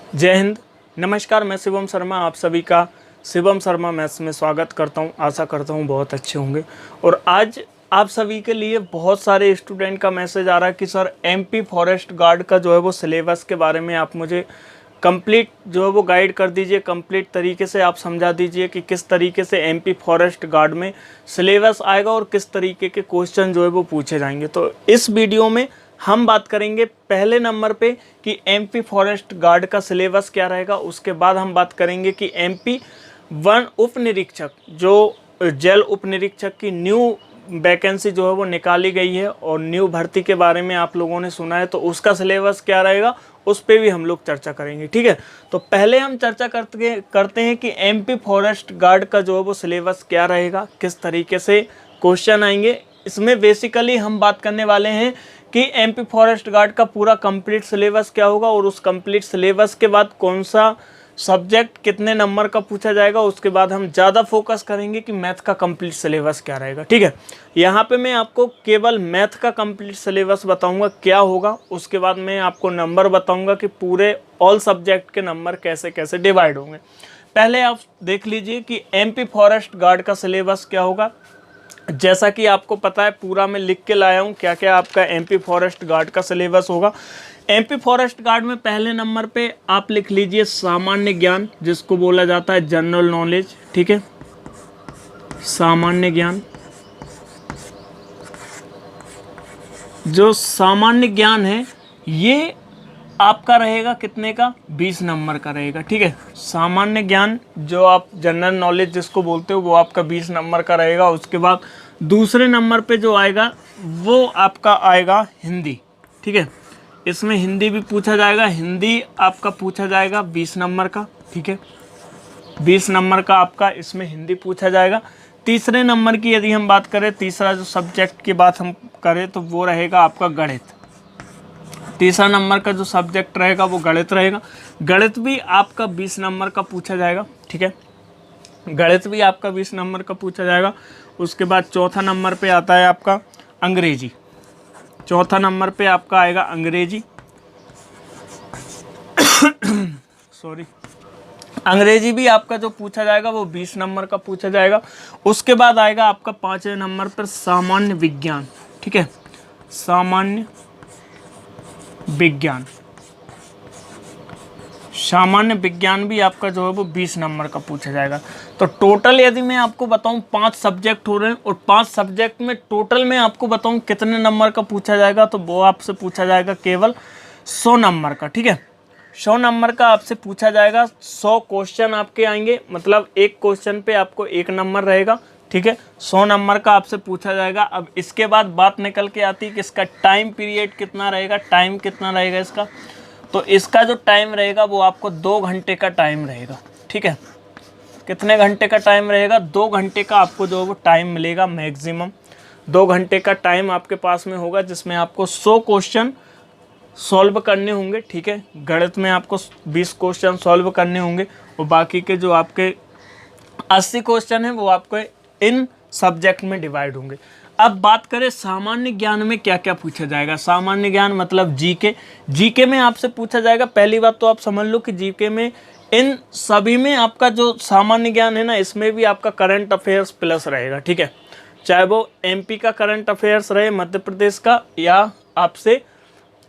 जय हिंद। नमस्कार, मैं शिवम शर्मा आप सभी का शिवम शर्मा मैथ्स में स्वागत करता हूं। आशा करता हूं बहुत अच्छे होंगे। और आज आप सभी के लिए बहुत सारे स्टूडेंट का मैसेज आ रहा है कि सर एमपी फॉरेस्ट गार्ड का जो है वो सिलेबस के बारे में आप मुझे कंप्लीट जो है वो गाइड कर दीजिए, कंप्लीट तरीके से आप समझा दीजिए कि किस तरीके से एमपी फॉरेस्ट गार्ड में सिलेबस आएगा और किस तरीके के क्वेश्चन जो है वो पूछे जाएंगे। तो इस वीडियो में हम बात करेंगे पहले नंबर पे कि एमपी फॉरेस्ट गार्ड का सिलेबस क्या रहेगा। उसके बाद हम बात करेंगे कि एमपी 1 उप निरीक्षक जो जेल उप निरीक्षक की न्यू वैकेंसी जो है वो निकाली गई है और न्यू भर्ती के बारे में आप लोगों ने सुना है, तो उसका सिलेबस क्या रहेगा उस पे भी हम लोग चर्चा करेंगे। ठीक है, तो पहले हम चर्चा करते हैं कि एमपी फॉरेस्ट गार्ड का जो है वो सिलेबस क्या रहेगा, किस तरीके से क्वेश्चन आएंगे। इसमें बेसिकली हम बात करने वाले हैं कि एमपी फॉरेस्ट गार्ड का पूरा कंप्लीट सिलेबस क्या होगा और उस कंप्लीट सिलेबस के बाद कौन सा सब्जेक्ट कितने नंबर का पूछा जाएगा। उसके बाद हम ज़्यादा फोकस करेंगे कि मैथ का कंप्लीट सिलेबस क्या रहेगा। ठीक है, यहाँ पे मैं आपको केवल मैथ का कंप्लीट सिलेबस बताऊंगा क्या होगा। उसके बाद मैं आपको नंबर बताऊंगा कि पूरे ऑल सब्जेक्ट के नंबर कैसे कैसे डिवाइड होंगे। पहले आप देख लीजिए कि एमपी फॉरेस्ट गार्ड का सिलेबस क्या होगा। जैसा कि आपको पता है, पूरा मैं लिख के लाया हूँ क्या क्या आपका एमपी फॉरेस्ट गार्ड का सिलेबस होगा। एमपी फॉरेस्ट गार्ड में पहले नंबर पे आप लिख लीजिए सामान्य ज्ञान, जिसको बोला जाता है जनरल नॉलेज। ठीक है, सामान्य ज्ञान। जो सामान्य ज्ञान है ये आपका रहेगा कितने का, 20 नंबर का रहेगा। ठीक है, सामान्य ज्ञान जो आप जनरल नॉलेज जिसको बोलते हो वो आपका 20 नंबर का रहेगा। उसके बाद दूसरे नंबर पे जो आएगा वो आपका आएगा हिंदी। ठीक है, इसमें हिंदी भी पूछा जाएगा। हिंदी आपका पूछा जाएगा 20 नंबर का। ठीक है, 20 नंबर का आपका इसमें हिंदी पूछा जाएगा। तीसरे नंबर की यदि हम बात करें, तीसरा जो सब्जेक्ट की बात हम करें तो वो रहेगा आपका गणित। तीसरा नंबर का जो सब्जेक्ट रहेगा वो गणित रहेगा। गणित भी आपका 20 नंबर का पूछा जाएगा। ठीक है, गणित भी आपका 20 नंबर का पूछा जाएगा। उसके बाद चौथा नंबर पे आता है आपका अंग्रेजी। चौथा नंबर पे आपका आएगा अंग्रेजी। सॉरी, अंग्रेजी भी आपका जो पूछा जाएगा वो 20 नंबर का पूछा जाएगा। उसके बाद आएगा आपका 5वें नंबर पर सामान्य विज्ञान। ठीक है, सामान्य विज्ञान। सामान्य विज्ञान भी आपका जो है वो 20 नंबर का पूछा जाएगा। तो टोटल यदि मैं आपको बताऊं 5 सब्जेक्ट हो रहे हैं और 5 सब्जेक्ट में टोटल मैं आपको बताऊं कितने नंबर का पूछा जाएगा, तो वो आपसे पूछा जाएगा केवल 100 नंबर का। ठीक है, 100 नंबर का आपसे पूछा जाएगा। 100 क्वेश्चन आपके आएंगे, मतलब एक क्वेश्चन पे आपको 1 नंबर रहेगा। ठीक है, 100 नंबर का आपसे पूछा जाएगा। अब इसके बाद बात निकल के आती है कि इसका टाइम पीरियड कितना रहेगा, टाइम कितना रहेगा इसका। तो इसका जो टाइम रहेगा वो आपको 2 घंटे का टाइम रहेगा। ठीक है, कितने घंटे का टाइम रहेगा, 2 घंटे का आपको जो वो टाइम मिलेगा मैक्सिमम। 2 घंटे का टाइम आपके पास में होगा जिसमें आपको 100 क्वेश्चन सॉल्व करने होंगे। ठीक है, गणित में आपको 20 क्वेश्चन सॉल्व करने होंगे और बाकी के जो आपके 80 क्वेश्चन हैं वो आपको इन सब्जेक्ट में डिवाइड होंगे। अब बात करें सामान्य ज्ञान में क्या क्या पूछा जाएगा। सामान्य ज्ञान मतलब जीके। जीके में आपसे पूछा जाएगा, पहली बात तो आप समझ लो कि जीके में इन सभी में आपका जो सामान्य ज्ञान है ना, इसमें भी आपका करंट अफेयर्स प्लस रहेगा। ठीक है, चाहे वो एमपी का करंट अफेयर्स रहे, मध्य प्रदेश का, या आपसे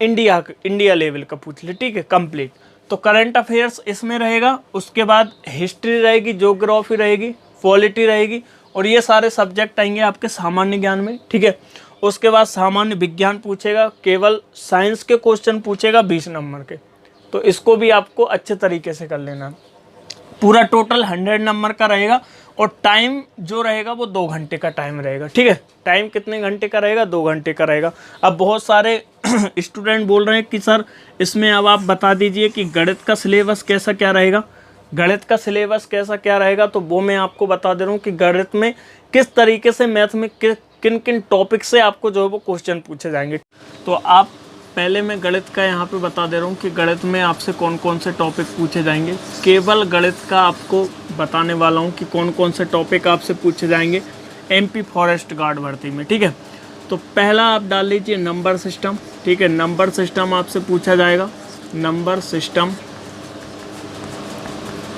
इंडिया लेवल का पूछ ले। ठीक है, कंप्लीट। तो करंट अफेयर्स इसमें रहेगा। उसके बाद हिस्ट्री रहेगी, ज्योग्राफी रहेगी, पॉलिटी रहेगी और ये सारे सब्जेक्ट आएंगे आपके सामान्य ज्ञान में। ठीक है, उसके बाद सामान्य विज्ञान पूछेगा, केवल साइंस के क्वेश्चन पूछेगा 20 नंबर के। तो इसको भी आपको अच्छे तरीके से कर लेना। पूरा टोटल 100 नंबर का रहेगा और टाइम जो रहेगा वो 2 घंटे का टाइम रहेगा। ठीक है, टाइम कितने घंटे का रहेगा, 2 घंटे का रहेगा। अब बहुत सारे स्टूडेंट बोल रहे हैं कि सर इसमें अब आप बता दीजिए कि गणित का सिलेबस कैसा क्या रहेगा। गणित का सिलेबस कैसा क्या रहेगा, तो वो मैं आपको बता दे रहा हूँ कि गणित में किस तरीके से, मैथ में किन किन टॉपिक से आपको जो है वो क्वेश्चन पूछे जाएंगे। तो आप पहले मैं गणित का यहाँ पे बता दे रहा हूँ कि गणित में आपसे कौन कौन से टॉपिक पूछे जाएंगे। केवल गणित का आपको बताने वाला हूँ कि कौन कौन से टॉपिक आपसे पूछे जाएंगे एमपी फॉरेस्ट गार्ड भर्ती में। ठीक है, तो पहला आप डाल लीजिए नंबर सिस्टम। ठीक है, नंबर सिस्टम आपसे पूछा जाएगा। Number system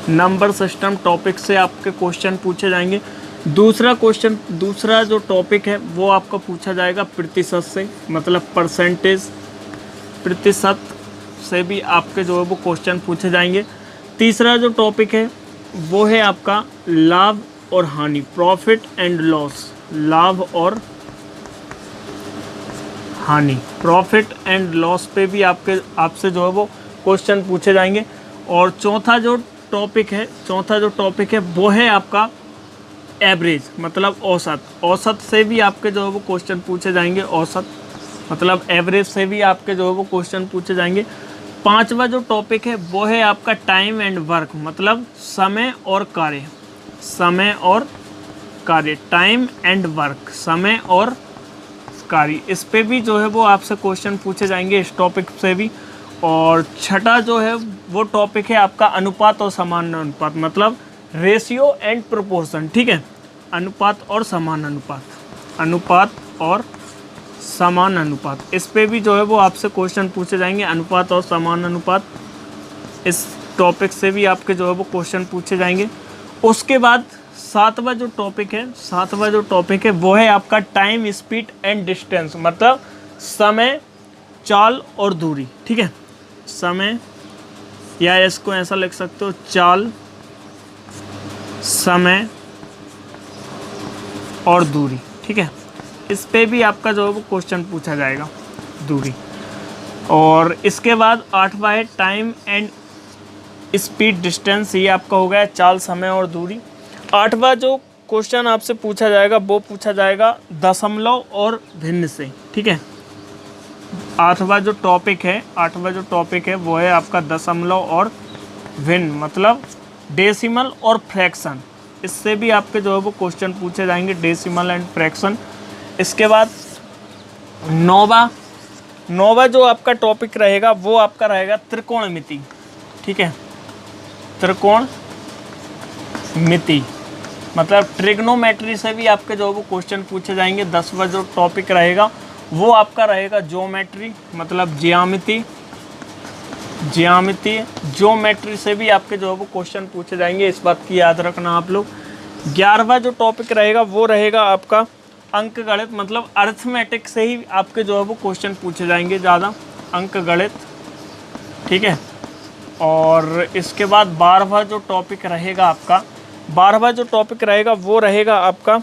number system topic से आपके क्वेश्चन पूछे जाएंगे। दूसरा जो टॉपिक है वो आपका पूछा जाएगा प्रतिशत से, मतलब परसेंटेज, प्रतिशत से भी आपके जो है वो क्वेश्चन पूछे जाएंगे। तीसरा जो टॉपिक है वो है आपका लाभ और हानि, प्रॉफिट एंड लॉस, लाभ और हानि, प्रॉफिट एंड लॉस पे भी आपसे जो है वो क्वेश्चन पूछे जाएंगे। और चौथा जो टॉपिक है वो है आपका एवरेज, मतलब औसत से भी आपके जो है वो क्वेश्चन पूछे जाएंगे। औसत मतलब एवरेज से भी आपके जो है वो क्वेश्चन पूछे जाएंगे। पांचवा जो टॉपिक है वो है आपका टाइम एंड वर्क, मतलब समय और कार्य, टाइम एंड वर्क, समय और कार्य, इस पे भी जो है वो आपसे क्वेश्चन पूछे जाएंगे, इस टॉपिक से भी। और छठा जो है वो टॉपिक है आपका अनुपात और समानुपात, मतलब रेशियो एंड प्रोपोर्शन, ठीक है, अनुपात और समानुपात, इस पे भी जो है वो आपसे क्वेश्चन पूछे जाएंगे, अनुपात और समानुपात, इस टॉपिक से भी आपके जो है वो क्वेश्चन पूछे जाएंगे। उसके बाद सातवां जो टॉपिक है वो है आपका टाइम, स्पीड एंड डिस्टेंस, मतलब समय, चाल और दूरी, ठीक है, समय, या इसको ऐसा लिख सकते हो, चाल, समय और दूरी, ठीक है, इस पे भी आपका जो है वो क्वेश्चन पूछा जाएगा, दूरी। और इसके बाद आठवां है टाइम एंड स्पीड डिस्टेंस, ये आपका हो गया चाल, समय और दूरी। आठवां जो क्वेश्चन आपसे पूछा जाएगा वो पूछा जाएगा दशमलव और भिन्न से, ठीक है। आठवां जो टॉपिक है वो है आपका दशमलव और भिन्न, मतलब डेसिमल और फ्रैक्शन, इससे भी आपके जो है वो क्वेश्चन पूछे जाएंगे, डेसिमल एंड फ्रैक्शन। इसके बाद नौवा जो आपका टॉपिक रहेगा वो आपका रहेगा त्रिकोणमिति, ठीक है, त्रिकोणमिति, मतलब ट्रिग्नोमेट्री से भी आपके जो है वो क्वेश्चन पूछे जाएंगे। 10वां जो टॉपिक रहेगा वो आपका रहेगा ज्योमेट्री, मतलब ज्योमेट्री से भी आपके जो है वो क्वेश्चन पूछे जाएंगे, इस बात की याद रखना आप लोग। 11वां जो टॉपिक रहेगा वो रहेगा आपका अंक गणित, मतलब अर्थमेटिक से ही आपके जो है वो क्वेश्चन पूछे जाएंगे ज़्यादा, अंक गणित, ठीक है। और इसके बाद 12वां जो टॉपिक रहेगा वो रहेगा आपका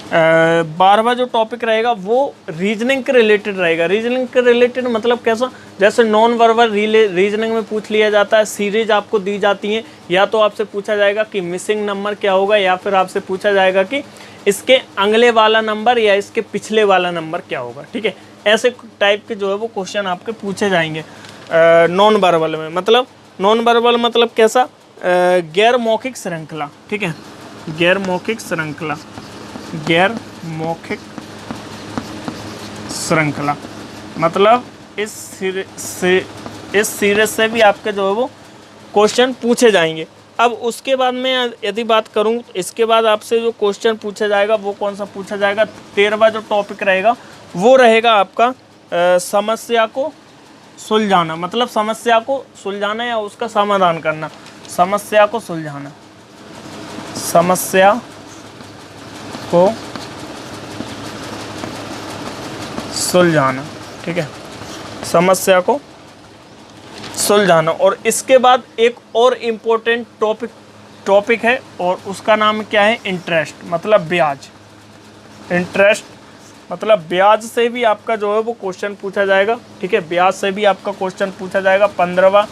12वां जो टॉपिक रहेगा वो रीजनिंग के रिलेटेड रहेगा। रीजनिंग के रिलेटेड मतलब कैसा, जैसे नॉन वर्बल रीजनिंग में पूछ लिया जाता है, सीरीज आपको दी जाती है, या तो आपसे पूछा जाएगा कि मिसिंग नंबर क्या होगा, या फिर आपसे पूछा जाएगा कि इसके अगले वाला नंबर या इसके पिछले वाला नंबर क्या होगा, ठीक है। ऐसे टाइप के जो है वो क्वेश्चन आपके पूछे जाएंगे नॉन वर्बल में। मतलब नॉन वर्बल मतलब कैसा, गैर मौखिक श्रृंखला, ठीक है, गैर मौखिक श्रृंखला, मतलब इस सीरीज से भी आपके जो है वो क्वेश्चन पूछे जाएंगे। अब उसके बाद मैं यदि बात करूं, इसके बाद आपसे जो क्वेश्चन पूछा जाएगा वो कौन सा पूछा जाएगा, 13वां जो टॉपिक रहेगा वो रहेगा आपका समस्या को सुलझाना, मतलब समस्या को सुलझाना या उसका समाधान करना, समस्या को सुलझाना, ठीक है, समस्या को सुलझाना। और इसके बाद एक और इम्पोर्टेंट टॉपिक है और उसका नाम क्या है, इंटरेस्ट, मतलब ब्याज। इंटरेस्ट मतलब ब्याज से भी आपका जो है वो क्वेश्चन पूछा जाएगा, ठीक है, ब्याज से भी आपका क्वेश्चन पूछा जाएगा। 15वां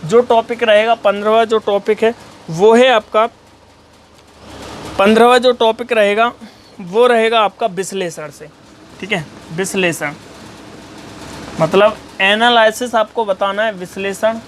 जो टॉपिक रहेगा, 15वां जो टॉपिक है वो है आपका 15वां जो टॉपिक रहेगा वो रहेगा आपका विश्लेषण से, ठीक है, विश्लेषण मतलब एनालिसिस आपको बताना है, विश्लेषण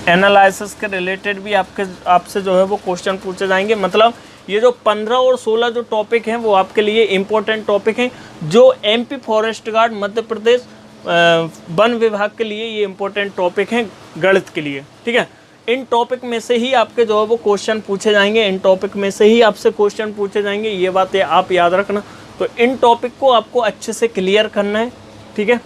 एनालिसिस के रिलेटेड भी आपसे जो है वो क्वेश्चन पूछे जाएंगे। मतलब ये जो 15 और 16 जो टॉपिक हैं वो आपके लिए इम्पोर्टेंट टॉपिक हैं, जो MP forest guard Madhya Pradesh one विभाग के लिए ये इम्पोर्टेंट टॉपिक हैं गणित के लिए, ठीक है। इन टॉपिक में से ही आपके जो है वो क्वेश्चन पूछे जाएंगे, इन टॉपिक में से ही आपसे क्वेश्चन पूछे जाएंगे, ये बातें आप याद रखना। तो इन टॉपिक को आपको अच्छे से क्लियर करना है, ठीक है।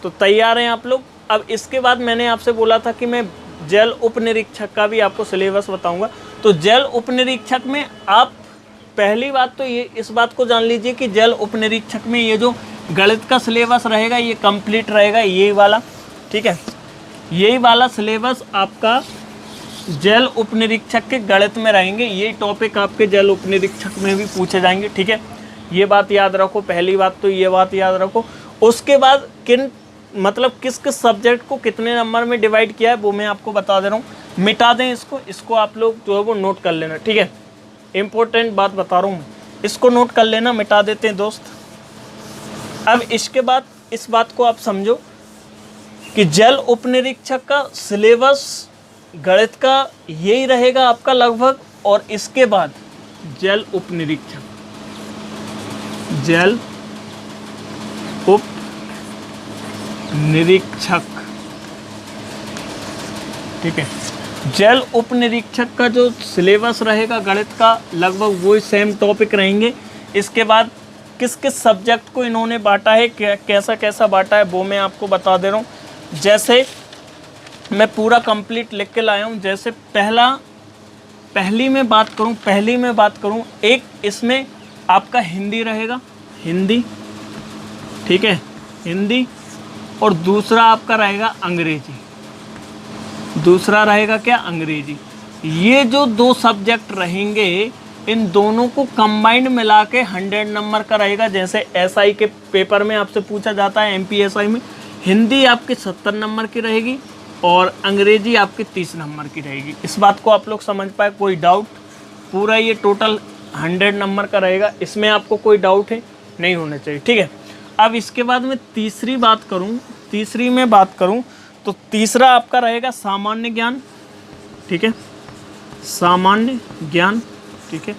तो तैयार हैं आप लोग। अब इसके बाद मैंने आपसे बोला था कि मैं जेल उप निरीक्षक का भी आपको सिलेबस बताऊंगा। तो जेल उप निरीक्षक में आप पहली बात तो ये इस बात को जान लीजिए कि जेल उप निरीक्षक में ये जो गणित का सिलेबस रहेगा ये कंप्लीट रहेगा, यही वाला, ठीक है, यही वाला सिलेबस आपका जेल उप निरीक्षक के गणित में रहेंगे। ये टॉपिक आपके जेल उप निरीक्षक में भी पूछे जाएंगे, ठीक है, ये बात याद रखो। पहली बात तो ये बात याद रखो। उसके बाद किस किस सब्जेक्ट को कितने नंबर में डिवाइड किया है वो मैं आपको बता दे रहा हूँ। मिटा दें इसको आप लोग जो है वो नोट कर लेना, ठीक है, इम्पोर्टेंट बात बता रहा हूँ, इसको नोट कर लेना, मिटा देते हैं दोस्त। अब इसके बाद इस बात को आप समझो कि जेल उप निरीक्षक का सिलेबस गणित का यही रहेगा आपका लगभग, और इसके बाद जेल उप निरीक्षक, जेल उप निरीक्षक, ठीक है, जेल उप निरीक्षक का जो सिलेबस रहेगा गणित का लगभग वही सेम टॉपिक रहेंगे। इसके बाद किस किस सब्जेक्ट को इन्होंने बांटा है, कैसा कैसा बांटा है वो मैं आपको बता दे रहा हूँ। जैसे मैं पूरा कंप्लीट लिख के लाया हूँ। जैसे पहली में बात करूँ, एक इसमें आपका हिंदी रहेगा, हिंदी, ठीक है, हिंदी, और दूसरा आपका रहेगा अंग्रेजी, दूसरा रहेगा क्या, अंग्रेजी। ये जो दो सब्जेक्ट रहेंगे इन दोनों को कंबाइंड मिला के 100 नंबर का रहेगा। जैसे एसआई के पेपर में आपसे पूछा जाता है, एमपीएसआई में हिंदी आपकी 70 नंबर की रहेगी और अंग्रेजी आपकी 30 नंबर की रहेगी। इस बात को आप लोग समझ पाए, कोई डाउट? पूरा ये टोटल 100 नंबर का रहेगा, इसमें आपको कोई डाउट है नहीं होना चाहिए, ठीक है। अब इसके बाद में तीसरी में बात करूं तो तीसरा आपका रहेगा सामान्य ज्ञान, ठीक है, सामान्य ज्ञान, ठीक है,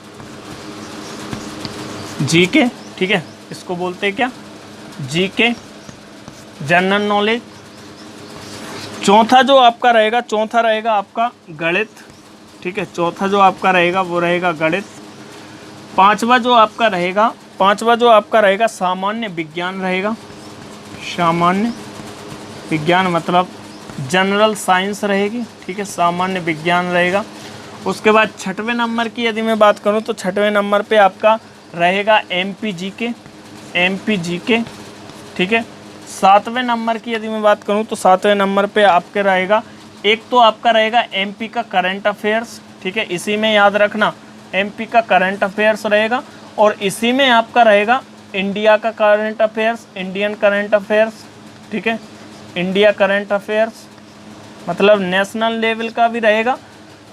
जीके, ठीक है, इसको बोलते हैं क्या, जीके, जनरल नॉलेज। चौथा रहेगा आपका गणित, ठीक है, चौथा जो आपका रहेगा वो रहेगा गणित। पांचवा जो आपका रहेगा सामान्य विज्ञान रहेगा, सामान्य विज्ञान मतलब जनरल साइंस रहेगी, ठीक है, सामान्य विज्ञान रहेगा। उसके बाद 6वें नंबर की यदि मैं बात करूं तो 6वें नंबर पे आपका रहेगा एमपी जीके, ठीक है। 7वें नंबर की यदि मैं बात करूं तो 7वें नंबर पे आपके रहेगा, एक तो आपका रहेगा एमपी का करंट अफेयर्स, ठीक है, इसी में याद रखना एमपी का करंट अफेयर्स रहेगा, और इसी में आपका रहेगा इंडिया का current affairs, Indian current affairs, ठीक है, इंडिया करंट अफेयर्स मतलब नेशनल लेवल का भी रहेगा,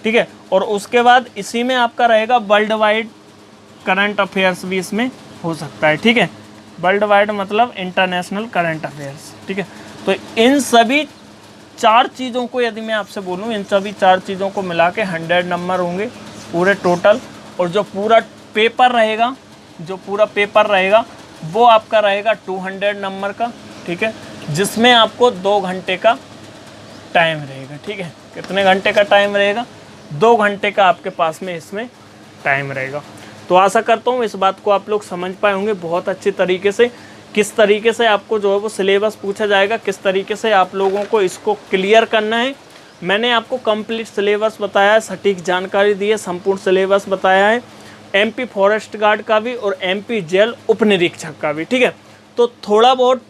ठीक है। और उसके बाद इसी में आपका रहेगा वर्ल्ड वाइड करंट अफेयर्स भी इसमें हो सकता है, ठीक है, वर्ल्ड वाइड मतलब इंटरनेशनल करंट अफेयर्स, ठीक है। तो इन सभी 4 चीज़ों को यदि मैं आपसे बोलूँ, इन सभी 4 चीज़ों को मिला के 100 नंबर होंगे पूरे टोटल। और जो पूरा पेपर रहेगा वो आपका रहेगा 200 नंबर का, ठीक है, जिसमें आपको 2 घंटे का टाइम रहेगा, ठीक है। कितने घंटे का टाइम रहेगा? 2 घंटे का आपके पास में इसमें टाइम रहेगा। तो आशा करता हूँ इस बात को आप लोग समझ पाए होंगे बहुत अच्छी तरीके से, किस तरीके से आपको जो है वो सिलेबस पूछा जाएगा, किस तरीके से आप लोगों को इसको क्लियर करना है। मैंने आपको कंप्लीट सिलेबस बताया है, सटीक जानकारी दी है, संपूर्ण सिलेबस बताया है, एमपी फॉरेस्ट गार्ड का भी और एमपी जेल उप निरीक्षक का भी, ठीक है। तो थोड़ा बहुत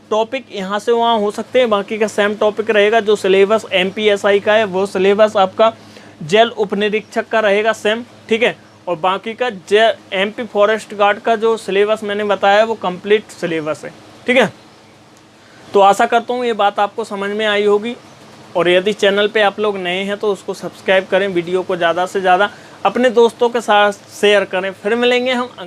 टॉपिक यहाँ से वहाँ हो सकते हैं, बाकी का सेम टॉपिक रहेगा। जो सिलेबस एमपीएसआई का है वो सिलेबस आपका जेल उप निरीक्षक का रहेगा सेम, ठीक है, और बाकी का एमपी फॉरेस्ट गार्ड का जो सिलेबस मैंने बताया है वो कंप्लीट सिलेबस है, ठीक है। तो आशा करता हूँ ये बात आपको समझ में आई होगी, और यदि चैनल पे आप लोग नए हैं तो उसको सब्सक्राइब करें, वीडियो को ज़्यादा से ज़्यादा अपने दोस्तों के साथ शेयर करें। फिर मिलेंगे हम